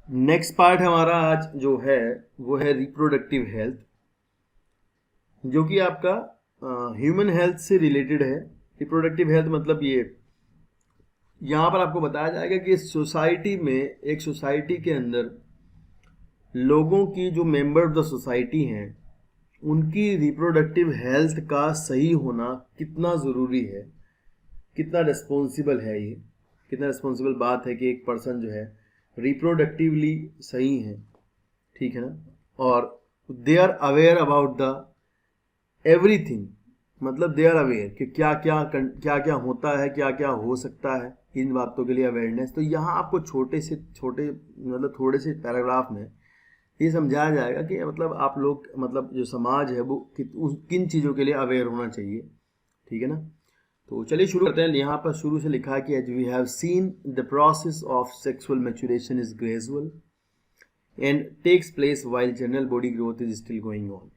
Next part हमारा आज जो है वो है रिप्रोडक्टिव हेल्थ, जो कि आपका ह्यूमन हेल्थ से रिलेटेड है। रिप्रोडक्टिव हेल्थ मतलब ये यहाँ पर आपको बताया जाएगा कि सोसाइटी में, एक सोसाइटी के अंदर लोगों की जो मेंबर ऑफ द सोसाइटी हैं उनकी रिप्रोडक्टिव हेल्थ का सही होना कितना ज़रूरी है, कितना रिस्पॉन्सिबल है, ये कितना रिस्पॉन्सिबल बात है कि एक पर्सन जो है रिप्रोडक्टिवली सही है, ठीक है ना, और they are aware about the everything, मतलब दे आर अवेयर कि क्या क्या होता है, क्या क्या हो सकता है, इन बातों के लिए अवेयरनेस। तो यहाँ आपको छोटे मतलब थोड़े से पैराग्राफ में ये समझाया जाएगा कि मतलब आप लोग, मतलब जो समाज है वो किन चीज़ों के लिए अवेयर होना चाहिए, ठीक है ना। तो चलिए शुरू करते हैं। यहाँ पर शुरू से लिखा है कि as we have seen the process of sexual maturation is gradual and takes place while general body growth is still going on.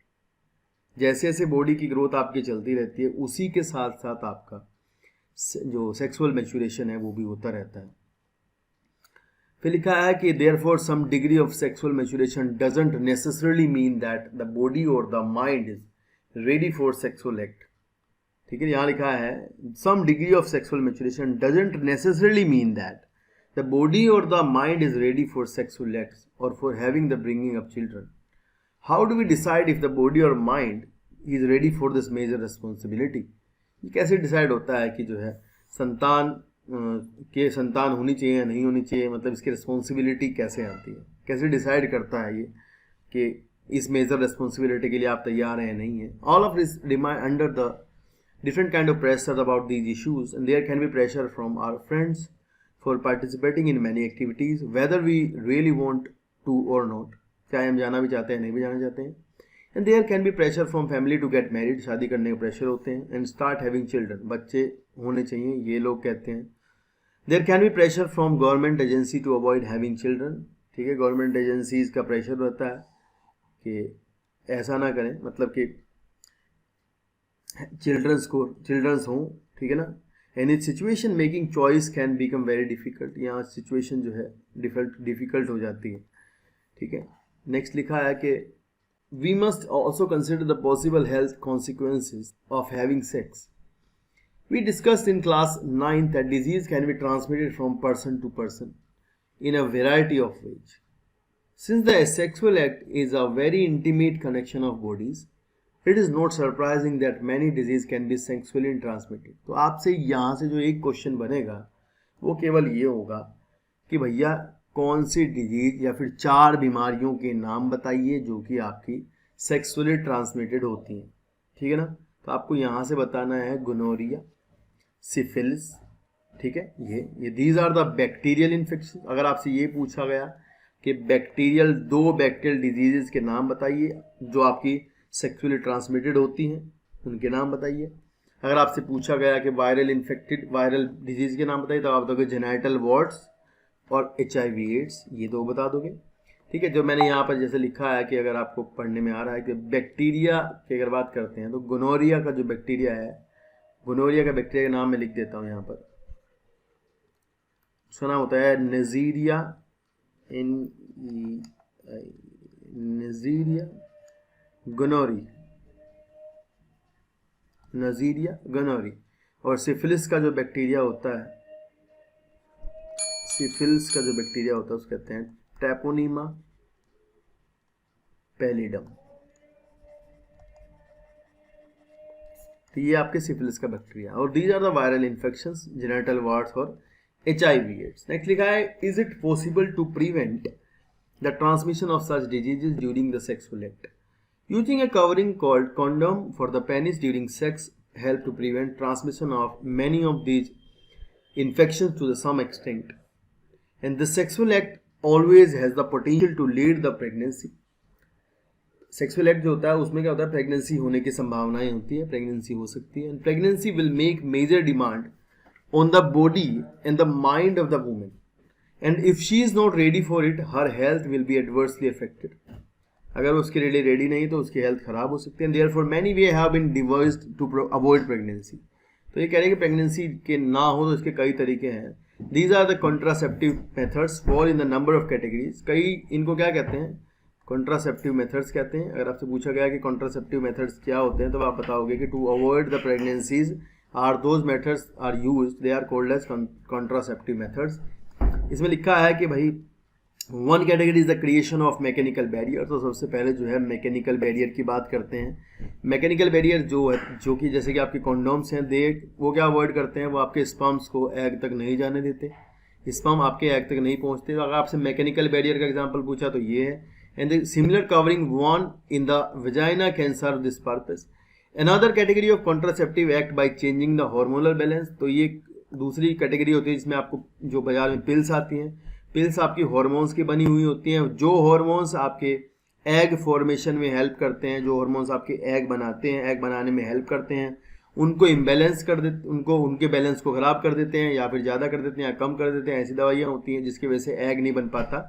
जैसे जैसे बॉडी की ग्रोथ आपकी चलती रहती है उसी के साथ साथ आपका जो सेक्सुअल मैच्योरेशन है वो भी होता रहता है। फिर लिखा है कि therefore some degree of sexual maturation doesn't necessarily mean that the body और the mind is ready for sexual act. ठीक है, यहाँ लिखा है some degree of sexual maturation doesn't necessarily mean that the body और the mind is ready for sexual acts और for having the bringing up children. How do we decide if the body और mind is ready for this major responsibility. ये कैसे decide होता है कि जो है संतान होनी चाहिए या नहीं होनी चाहिए, मतलब इसकी रिस्पॉन्सिबिलिटी कैसे आती है, कैसे डिसाइड करता है ये कि इस मेजर रिस्पॉन्सिबिलिटी के लिए आप तैयार हैं या नहीं है। All of this remind under the different kind of pressure about these issues, and there can be pressure from our friends for participating in many activities whether we really want to or not, चाहे हम जाना भी चाहते हैं नहीं भी जाना चाहते हैं। and there can be pressure from family to get married, शादी करने के प्रेशर होते हैं, and start having children, बच्चे होने चाहिए ये लोग कहते हैं। there can be pressure from government agency to avoid having children, ठीक है, गवर्नमेंट एजेंसीज का प्रेशर रहता है कि ऐसा ना करें, मतलब कि चिल्ड्रंस हों, ठीक है ना। And it situation making choice can become very difficult, यहाँ सिचुएशन जो है डिफिकल्ट हो जाती है, ठीक है। नेक्स्ट लिखा है कि we must also consider the possible health consequences of having sex. We discussed in class 9 that disease can be transmitted from person to person in a variety of ways. Since the sexual act is a very intimate connection of bodies, it is not surprising that many disease can be sexually transmitted. तो आपसे यहाँ से जो एक question बनेगा वो केवल ये होगा कि भैया कौन सी डिजीज या फिर 4 बीमारियों के नाम बताइए जो कि आपकी सेक्सुअली ट्रांसमिटेड होती हैं, ठीक है ना। तो आपको यहाँ से बताना है गोनोरिया, सिफिलिस, ठीक है, ये these are the bacterial infection. अगर आपसे ये पूछा गया कि दो बैक्टीरियल डिजीजेस के नाम बताइए जो आपकी सेक्सुअली ट्रांसमिटेड होती हैं, उनके नाम बताइए। अगर आपसे पूछा गया कि वायरल डिजीज के नाम बताइए तो आप बताओगे जेनाइटल वॉर्ट्स और HIV एड्स, ये 2 बता दोगे, ठीक है। जो मैंने यहाँ पर जैसे लिखा है कि अगर आपको पढ़ने में आ रहा है कि बैक्टीरिया की अगर बात करते हैं तो गोनोरिया का जो बैक्टीरिया है, गोनोरिया का बैक्टीरिया का नाम मैं लिख देता हूँ यहाँ पर, उसका नाम होता है नेज़ीरिया गोनोरी। और सिफिलिस का जो बैक्टीरिया होता है, उसको कहते हैं ट्रैपोनीमा पैलिडम। तो ये आपके सिफिलिस का बैक्टीरिया, और these are the viral infections, genital warts और HIV एड्स। नेक्स्ट लिखा है is it possible to prevent the transmission of such diseases during the sexual act. Using a covering called condom for the penis during sex help to prevent transmission of many of these infections to some extent. And the sexual act always has the potential to lead the pregnancy. Sexual act जो होता है उसमें क्या होता है, pregnancy होने की संभावनाएं होती है, प्रेगनेंसी हो सकती है। And pregnancy will make major demand on the body and the mind of the woman. And if she is not ready for it, her health will be adversely affected. अगर उसके लिए रेडी नहीं तो उसकी health खराब हो सकती है। Therefore many way have been devised to avoid pregnancy. तो ये कह रहे हैं कि प्रेगनेंसी के ना हो तो इसके कई तरीके हैं। These are the contraceptive methods fall in the number of categories. कई इनको क्या कहते हैं, कॉन्ट्रासेप्टिव मेथड्स कहते हैं। अगर आपसे पूछा गया कि कॉन्ट्रासेप्टिव मेथड्स क्या होते हैं तो आप बताओगे कि to avoid the pregnancies are those methods are used, they are called as contraceptive methods. इसमें लिखा है कि भाई one category is the creation of mechanical barrier. तो सबसे पहले जो है मैकेनिकल बैरियर की बात करते हैं। मैकेनिकल बैरियर जो कि जैसे कि आपके कॉन्डोम्स हैं, वो क्या अवॉइड करते हैं, वो आपके स्पर्म्स को एग तक नहीं जाने देते, स्पर्म आपके एग तक नहीं पहुंचते। तो अगर आपसे मैकेनिकल बैरियर का एग्जांपल पूछा तो ये है। And the similar covering one in the vagina can serve this purpose. Another category of contraceptive act by changing the hormonal balance. तो ये दूसरी कैटेगरी होती है जिसमें आपको जो बाजार में पिल्स आती हैं, पिल्स आपकी हार्मोन्स की बनी हुई होती हैं, जो हार्मोन्स आपके एग फॉर्मेशन में हेल्प करते हैं, जो हार्मोन्स आपके एग बनाते हैं, एग बनाने में हेल्प करते हैं, उनको इम्बैलेंस कर देते, उनके बैलेंस को ख़राब कर देते हैं या फिर ज़्यादा कर देते हैं या कम कर देते हैं। ऐसी दवाइयाँ होती हैं जिसकी वजह से एग नहीं बन पाता।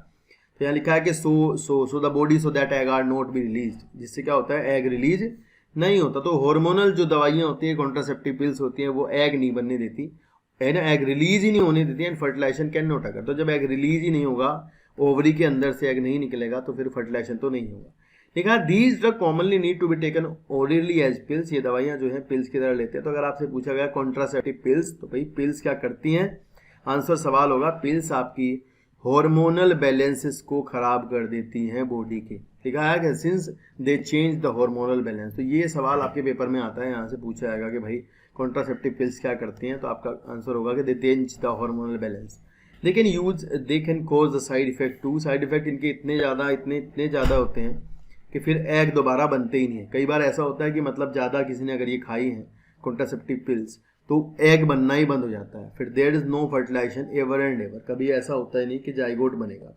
तो यहाँ लिखा है कि so the body so that egg are not be release, जिससे क्या होता है, एग रिलीज नहीं होता। तो हार्मोनल जो दवाइयाँ होती हैं, कॉन्ट्रासेप्टिव पिल्स होती हैं, वो एग नहीं बनने देती है ना, एग रिलीज ही नहीं होने देती है। And fertilization can not occur. तो जब एग रिलीज ही नहीं होगा, ओवरी के अंदर से एग नहीं निकलेगा, तो फिर फर्टिलाइजेशन तो नहीं होगा। देखा, these drug commonly need to be taken orally as pills. ये दवाइयाँ जो है पिल्स की तरह लेते हैं। तो अगर आपसे पूछा गया कॉन्ट्रासेप्टिव पिल्स, तो भाई पिल्स क्या करती हैं, आंसर सवाल होगा पिल्स आपकी हार्मोनल बैलेंसेस को खराब कर देती हैं बॉडी के। लिखा है कि since they change the hormonal balance. तो ये सवाल आपके पेपर में आता है, यहाँ से पूछा जाएगा कि भाई कॉन्ट्रासेप्टिव पिल्स क्या करती हैं, तो आपका आंसर होगा कि they change the hormonal balance. They can cause the side effect too. Side effect इनके इतने ज़्यादा होते हैं कि फिर एग दोबारा बनते ही नहीं है। कई बार ऐसा होता है कि मतलब ज़्यादा किसी ने अगर ये खाई है कॉन्ट्रासेप्टिव पिल्स तो एग बनना ही बंद हो जाता है, फिर there is no fertilization ever and ever. कभी ऐसा होता ही नहीं कि जाइगोट बनेगा।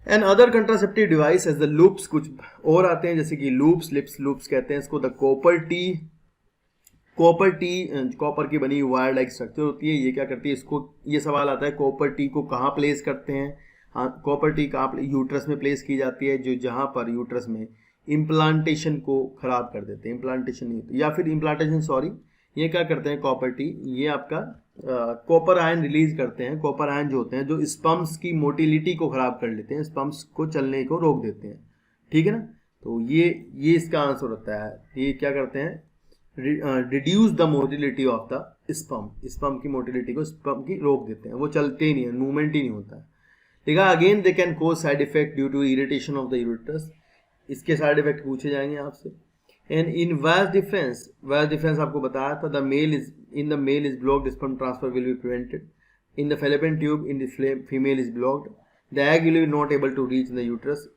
And other contraceptive device as the loops, कुछ और आते हैं जैसे कि लूप्स कहते हैं इसको। द कॉपर की बनी वायर लाइक स्ट्रक्चर होती है। ये क्या करती है, इसको ये सवाल आता है कॉपर टी को कहाँ प्लेस करते हैं। हाँ, कॉपर टी कहाँ, यूट्रस में प्लेस की जाती है, जो जहाँ पर यूट्रस में इम्प्लांटेशन को खराब कर देते हैं, इम्प्लांटेशन नहीं होती, या फिर इम्प्लांटेशन सॉरी, ये क्या करते हैं कॉपर टी, ये आपका कॉपर आयन रिलीज करते हैं। कॉपर आयन जो होते हैं जो स्पर्म्स की मोटिलिटी को खराब कर लेते हैं, स्पर्म्स को चलने को रोक देते हैं, ठीक है ना। तो ये इसका आंसर होता है। ये क्या करते हैं, reduce the motility of the sperm की मोटिलिटी को स्पर्म की रोक देते हैं, वो चलते ही नहीं है, मूवमेंट ही नहीं होता है। ठीक है, again they can cause side effect due to irritation of the यूरेटस। इसके साइड इफेक्ट पूछे जाएंगे आपसे। एंड इन वास डिफरेंस आपको बताया था, the male is blocked, sperm transfer will be prevented. In the fallopian tube in the female is blocked, the egg will be not able to reach the uterus.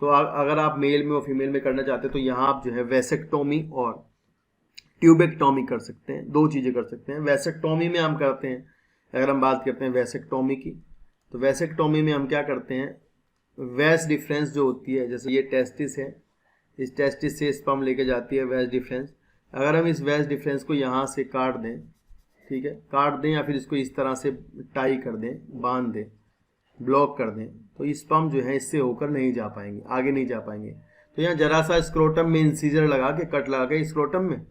तो अगर आप mail में और female में करना चाहते हैं तो यहाँ आप जो है वैसेक्टोमी और ट्यूबेक्टोमी कर सकते हैं, दो चीज़ें कर सकते हैं। वैसेक्टोमी में हम करते हैं, अगर हम बात करते हैं वैसेक्टोमी की, तो वैसेक्टोमी में हम क्या करते हैं, वैस डिफरेंस जो होती है, जैसे ये टेस्टिस है, इस टेस्टिस से स्पर्म लेके जाती है वैस डिफरेंस। अगर हम इस वैस डिफरेंस को यहाँ से काट दें, ठीक है, काट दें या फिर इसको इस तरह से टाई कर दें, बांध दें, ब्लॉक कर दें, तो स्पर्म जो है इससे होकर नहीं जा पाएंगे, आगे नहीं जा पाएंगे। तो यहाँ जरा सा स्क्रोटम में इंसीजर लगा के, कट लगा के स्क्रोटम में,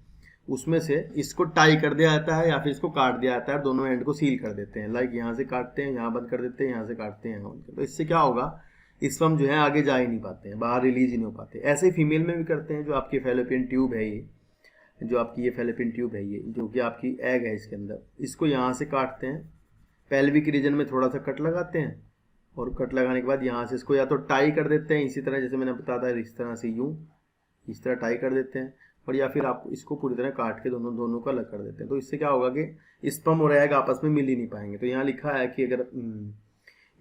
उसमें से इसको टाई कर दिया जाता है या फिर इसको काट दिया जाता है, दोनों एंड को सील कर देते हैं। लाइक यहाँ से काटते हैं, यहाँ बंद कर देते हैं, यहाँ से काटते हैं, यहाँ बंद करते हैं। तो इससे क्या होगा, स्पर्म जो है आगे जा ही नहीं पाते हैं, बाहर रिलीज ही नहीं हो पाते। ऐसे ही फीमेल में भी करते हैं। जो आपकी फैलोपियन ट्यूब है, ये जो आपकी ये फैलोपियन ट्यूब है, ये जो कि आपकी एग है, इसके अंदर इसको यहाँ से काटते हैं, पेल्विक रीजन में थोड़ा सा कट लगाते हैं, और कट लगाने के बाद यहाँ से इसको या तो टाई कर देते हैं, इसी तरह जैसे मैंने बताया था, इस तरह से यूँ इस तरह टाई कर देते हैं, और या फिर आप इसको पूरी तरह काट के दोनों को अलग कर देते हैं। तो इससे क्या होगा कि स्पर्म और एग आपस में मिल ही नहीं पाएंगे। तो यहाँ लिखा है कि अगर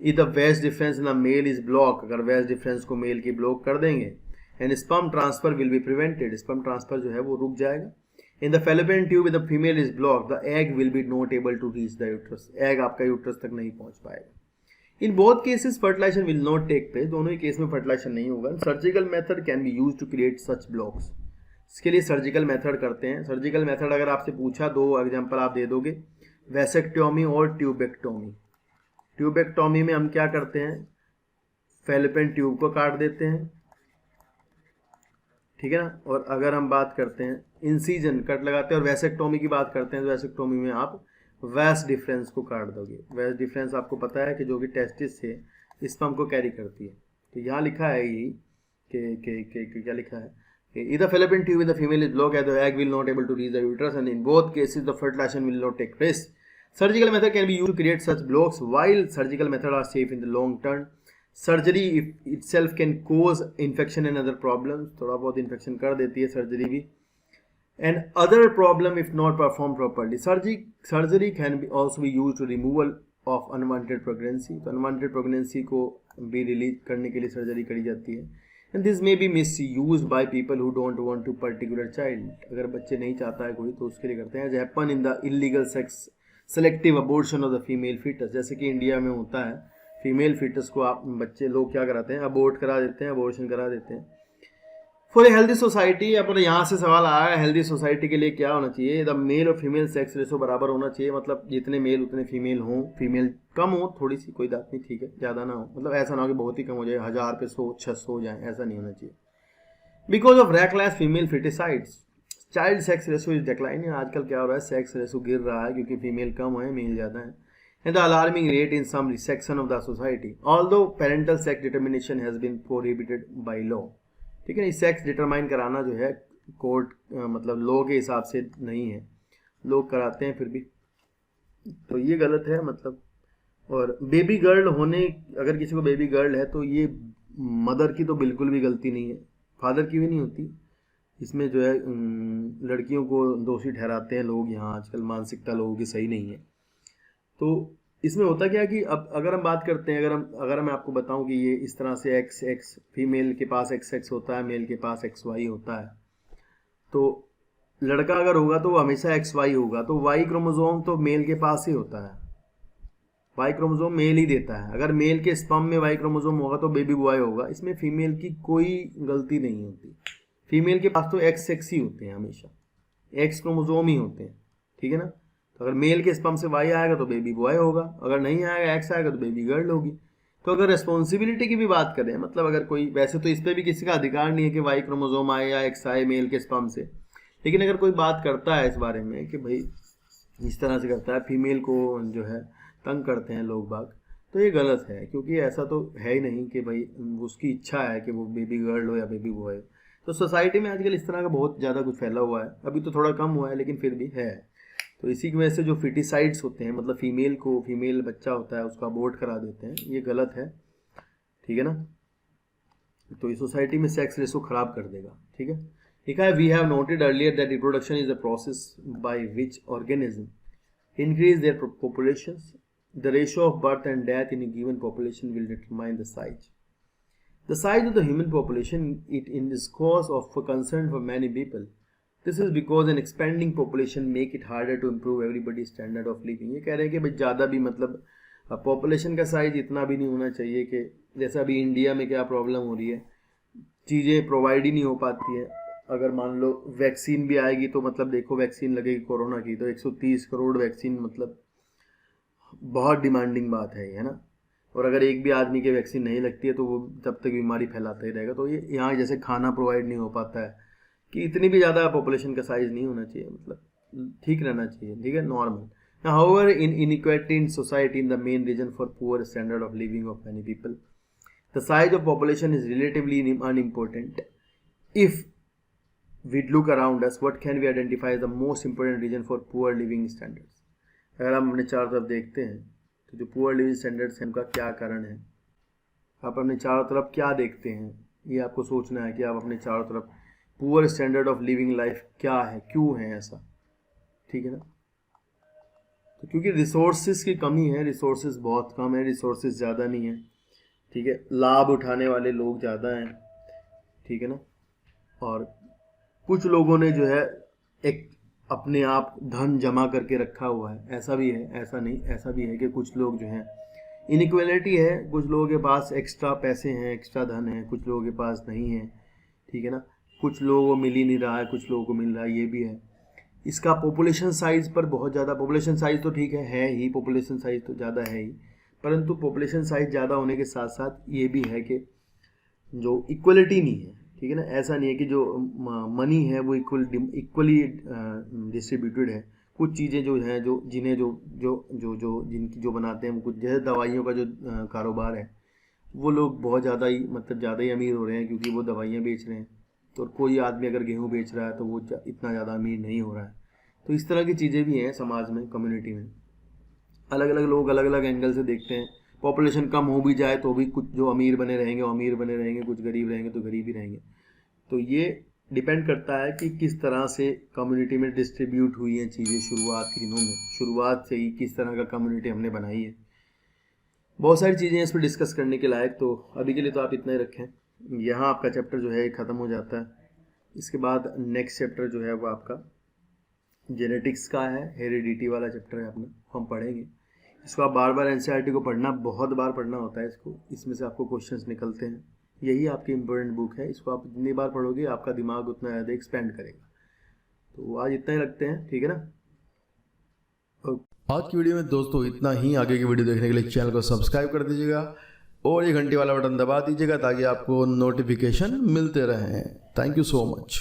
if the vas deferens in the male is block, अगर वेस्ट डिफरेंस को मेल की ब्लॉक कर देंगे, and sperm transfer will be prevented, sperm transfer जो है वो रुक जाएगा। In the fallopian tube the female is block, the egg will be not able to reach the uterus, egg आपका यूट्रस तक नहीं पहुंच पाएगा। In both cases fertilization will not take place, दोनों ही केस में फर्टिलाइजेशन नहीं होगा। Surgical method can be used to create such blocks, इसके लिए सर्जिकल मेथड करते हैं। सर्जिकल मेथड अगर आपसे पूछा, दो एग्जांपल आप दे दोगे, वैसेक्टोमी और ट्यूबेक्टोमी। ट्यूबेक्टोमी में हम क्या करते हैं, फैलोपियन ट्यूब को काट देते हैं, ठीक है ना। और अगर हम बात करते हैं इंसीजन कट लगाते हैं और वैसेक्टोमी की बात करते हैं तो वैसेक्टोमी में आप वैस डिफरेंस को काट दोगे। वैस डिफरेंस आपको पता है कि जो कि टेस्टिस से स्पर्म को कैरी करती है। तो यहाँ लिखा है यही कि क्या लिखा है कि if the fallopian tube in the female is blocked, the egg will not able to reach the uterus, and in both cases the fertilization will not take place. Surgical method can be used to create such blocks. While surgical methods are safe in the long term, surgery itself can cause infection and other problems. थोड़ा बहुत infection कर देती है surgery भी, and other problem if not performed properly. Surgery can be also be used to removal of unwanted pregnancy. तो unwanted pregnancy को भी release करने के लिए सर्जरी करी जाती है। And this may be misused by people who don't want to particular child. अगर बच्चे नहीं चाहता है कोई तो उसके लिए करते हैं। As happen in the illegal selective abortion of the female fetus, जैसे कि इंडिया में होता है, फीमेल फीटस को आप बच्चे लोग क्या कराते हैं, अबोर्ट करा देते हैं, अबॉर्शन करा देते हैं। फॉर ए हेल्दी सोसाइटी, अपने यहाँ से सवाल आया है हेल्दी सोसाइटी के लिए क्या होना चाहिए। द मेल और फीमेल सेक्स रेशो बराबर होना चाहिए, मतलब जितने मेल उतने फीमेल हों, फीमेल कम हो थोड़ी सी कोई बात नहीं, ठीक है, ज़्यादा ना हो, मतलब ऐसा ना हो कि बहुत ही कम हो जाए, 1000 पे 100 600 हो जाए, ऐसा नहीं होना चाहिए। Because of reckless female foeticides child sex ratio is declining. आजकल क्या हो रहा है, सेक्स रेशो गिर रहा है क्योंकि फीमेल कम है, मेल ज़्यादा है। And the alarming rate in some section of the society, although parental sex determination has been prohibited by law. ठीक है, सेक्स डिटरमाइन कराना जो है कोर्ट मतलब लॉ के हिसाब से नहीं है, लोग कराते हैं फिर भी, तो ये गलत है मतलब। और बेबी गर्ल होने, अगर किसी को बेबी गर्ल है तो ये मदर की तो बिल्कुल भी गलती नहीं है, फादर की भी नहीं होती। इसमें जो है लड़कियों को दोषी ठहराते हैं लोग, यहाँ आजकल मानसिकता लोगों की सही नहीं है। तो इसमें होता क्या कि अब अगर हम बात करते हैं, अगर मैं आपको बताऊं कि ये इस तरह से XX फीमेल के पास XX होता है, मेल के पास XY होता है, तो लड़का अगर होगा तो वो हमेशा XY होगा, तो Y क्रोमोसोम तो मेल के पास ही होता है, Y क्रोमोसोम मेल ही देता है। अगर मेल के स्पर्म में Y क्रोमोसोम होगा तो बेबी बॉय होगा, इसमें फीमेल की कोई गलती नहीं होती। फीमेल के पास तो XX ही होते हैं, हमेशा X क्रोमोसोम ही होते हैं, ठीक है ना। तो अगर मेल के स्पर्म से Y आएगा तो बेबी बॉय होगा, अगर नहीं आएगा X आएगा तो बेबी गर्ल होगी। तो अगर रिस्पॉन्सिबिलिटी की भी बात करें, मतलब अगर कोई, वैसे तो इस पर भी किसी का अधिकार नहीं है कि Y क्रोमोसोम आए या X आए मेल के स्पर्म से, लेकिन अगर कोई बात करता है इस बारे में कि भाई इस तरह से करता है, फीमेल को जो है तंग करते हैं लोग बाग, तो ये गलत है, क्योंकि ऐसा तो है ही नहीं कि भाई उसकी इच्छा है कि वो बेबी गर्ल हो या बेबी बॉय। तो सोसाइटी में आजकल इस तरह का बहुत ज़्यादा कुछ फैला हुआ है, अभी तो थोड़ा कम हुआ है लेकिन फिर भी है। तो इसी की वजह से जो फिटिसाइड्स होते हैं, मतलब फीमेल बच्चा होता है उसका अबॉर्ट करा देते हैं, ये गलत है, ठीक है ना। तो इस सोसाइटी में सेक्स रेशो खराब कर देगा, ठीक है। ठीक है, we have noted earlier that reproduction is the process by which organism increase their populations. The ratio of birth and death in a given population will determine the size. The size of the human population is cause of concern for many people. This is because an expanding population make it harder to improve everybody's standard of living. ये कह रहे हैं कि भाई ज़्यादा भी मतलब population का साइज इतना भी नहीं होना चाहिए कि जैसा अभी इंडिया में क्या प्रॉब्लम हो रही है, चीज़ें प्रोवाइड ही नहीं हो पाती है। अगर मान लो वैक्सीन भी आएगी तो मतलब देखो वैक्सीन लगेगी कोरोना की तो 130 करोड़ वैक्सीन, मतलब बहुत डिमांडिंग बात है ना। और अगर एक भी आदमी के वैक्सीन नहीं लगती है तो वो तब तक बीमारी फैलाता ही रहेगा। तो ये यहाँ जैसे खाना प्रोवाइड नहीं हो पाता है कि इतनी भी ज़्यादा पॉपुलेशन का साइज नहीं होना चाहिए, मतलब ठीक रहना चाहिए, ठीक है, normal. However in inequality in society in the main reason for poor standard of living of many people, the size of population is relatively unimportant. If we look around us, what can we identify as the most important reason for poor living standards? अगर हम अपने चारों तरफ देखते हैं तो जो poor leaving standards हैं उनका क्या कारण है, आप अपने चारों तरफ क्या देखते हैं, ये आपको सोचना है कि आप अपने चारों तरफ poor standard of living life क्या है, क्यों है ऐसा, ठीक है ना। तो क्योंकि रिसोर्सेज की कमी है, रिसोर्सेज बहुत कम है, रिसोर्सेज ज़्यादा नहीं है, ठीक है, लाभ उठाने वाले लोग ज़्यादा हैं, ठीक है ना। और कुछ लोगों ने जो है एक अपने आप धन जमा करके रखा हुआ है, ऐसा भी है, ऐसा नहीं, ऐसा भी है कि कुछ लोग जो हैं इनइक्वालिटी है, कुछ लोगों के पास एक्स्ट्रा पैसे हैं, एक्स्ट्रा धन है, कुछ लोगों के पास नहीं है, ठीक है ना। कुछ लोगों को मिल ही नहीं रहा है, कुछ लोगों को मिल रहा है, ये भी है। इसका पॉपुलेशन साइज़ पर बहुत ज़्यादा, पॉपुलेशन साइज़ तो ठीक है ही, पॉपुलेशन साइज़ तो ज़्यादा है ही, परंतु पॉपुलेशन साइज़ ज़्यादा होने के साथ साथ ये भी है कि जो इक्वलिटी नहीं है, ठीक है ना। ऐसा नहीं है कि जो मनी है वो इक्वली डिस्ट्रीब्यूटेड है। कुछ चीज़ें जो हैं जो जिन्हें जो जो जो जो जिनकी जो बनाते हैं, कुछ जैसे दवाइयों का जो कारोबार है, वो लोग बहुत ज़्यादा ही मतलब ज़्यादा ही अमीर हो रहे हैं क्योंकि वो दवाइयाँ बेच रहे हैं। तो कोई आदमी अगर गेहूँ बेच रहा है तो वो इतना ज़्यादा अमीर नहीं हो रहा है। तो इस तरह की चीज़ें भी हैं समाज में, कम्युनिटी में। अलग अलग लोग अलग अलग एंगल से देखते हैं। पॉपुलेशन कम हो भी जाए तो भी कुछ जो अमीर बने रहेंगे वो अमीर बने रहेंगे, कुछ गरीब रहेंगे तो गरीब ही रहेंगे। तो ये डिपेंड करता है कि किस तरह से कम्युनिटी में डिस्ट्रीब्यूट हुई हैं चीज़ें शुरुआत के दिनों में, शुरुआत से ही किस तरह का कम्युनिटी हमने बनाई है। बहुत सारी चीज़ें हैं इस पर डिस्कस करने के लायक, तो अभी के लिए तो आप इतना ही रखें। यहाँ आपका चैप्टर जो है ख़त्म हो जाता है। इसके बाद नेक्स्ट चैप्टर जो है वो आपका जेनेटिक्स का है, हेरिडिटी वाला चैप्टर है अपना, हम पढ़ेंगे इसको। आप बार बार एनसीईआरटी को पढ़ना, बहुत बार पढ़ना होता है इसको, इसमें से आपको क्वेश्चंस निकलते हैं। यही आपकी इम्पोर्टेंट बुक है, इसको आप जितनी बार पढ़ोगे आपका दिमाग उतना ज़्यादा एक्सपेंड करेगा। तो आज इतना ही रखते हैं, ठीक है ना। आज की वीडियो में दोस्तों इतना ही। आगे की वीडियो देखने के लिए चैनल को सब्सक्राइब कर दीजिएगा और ये घंटी वाला बटन दबा दीजिएगा ताकि आपको नोटिफिकेशन मिलते रहें। Thank you so much.